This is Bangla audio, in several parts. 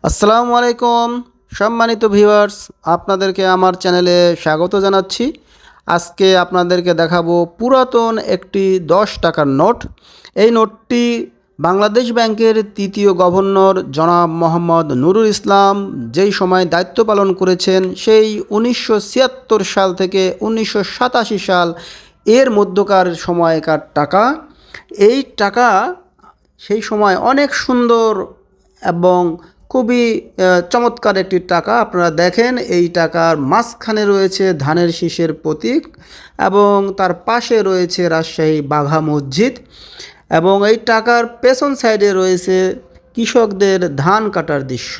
আসসালামু আলাইকুম সম্মানিত ভিউয়ার্স, আপনাদেরকে আমার চ্যানেলে স্বাগত জানাচ্ছি। আজকে আপনাদেরকে দেখাবো পুরাতন একটি 10 টাকার নোট। এই নোটটি বাংলাদেশ ব্যাংকের তৃতীয় গভর্নর জনাব মোহাম্মদ নুরুল ইসলাম যেই সময় দায়িত্ব পালন করেছেন, সেই 1976 সাল থেকে 1987 সাল এর মধ্যকার সময়কার টাকা। এই টাকা সেই সময় অনেক সুন্দর এবং খুবই চমৎকার একটি টাকা। আপনারা দেখেন, এই টাকার মাঝখানে রয়েছে ধানের শীষের প্রতীক এবং তার পাশে রয়েছে রাজশাহী বাঘা মসজিদ, এবং এই টাকার পেছন সাইডে রয়েছে কৃষকদের ধান কাটার দৃশ্য।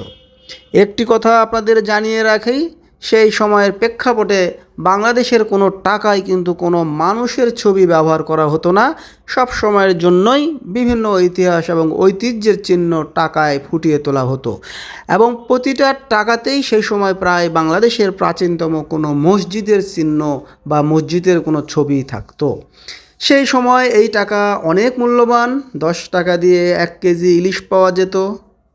একটি কথা আপনাদের জানিয়ে রাখি, সেই সময়ের প্রেক্ষাপটে বাংলাদেশের কোনো টাকায় কিন্তু কোনো মানুষের ছবি ব্যবহার করা হতো না। সব সময়ের জন্যই বিভিন্ন ইতিহাস এবং ঐতিহ্যের চিহ্ন টাকায় ফুটিয়ে তোলা হতো, এবং প্রতিটা টাকাতেই সেই সময় প্রায় বাংলাদেশের প্রাচীনতম কোনো মসজিদের চিহ্ন বা মসজিদের কোনো ছবি থাকতো। সেই সময় এই টাকা অনেক মূল্যবান। 10 টাকা দিয়ে 1 কেজি ইলিশ পাওয়া যেত,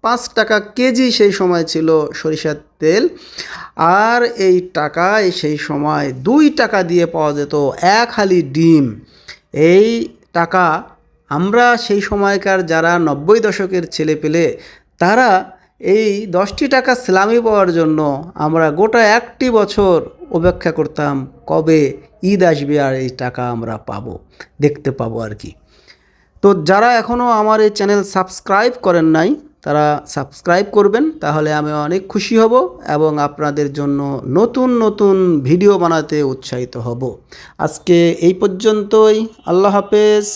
5 টাকা কেজি সেই সময় ছিল সরিষার তেল। আর এই টাকায় সেই সময় 2 টাকা দিয়ে পাওয়া যেত 1 হালি ডিম। এই টাকা আমরা সেই সময়কার যারা 90 দশকের ছেলেপেলে, তারা এই 10টি টাকা সালামি পাওয়ার জন্য আমরা গোটা একটি বছর অপেক্ষা করতাম কবে ঈদ আসবে আর এই টাকা আমরা পাবো, দেখতে পাবো আর কি। তো যারা এখনও আমার এই চ্যানেল সাবস্ক্রাইব করেন নাই, তারা সাবস্ক্রাইব করবেন, তাহলে আমি অনেক খুশি হব এবং আপনাদের জন্য নতুন নতুন ভিডিও বানাতে উৎসাহিত হব। আজকে এই পর্যন্তই। আল্লাহ হাফেজ।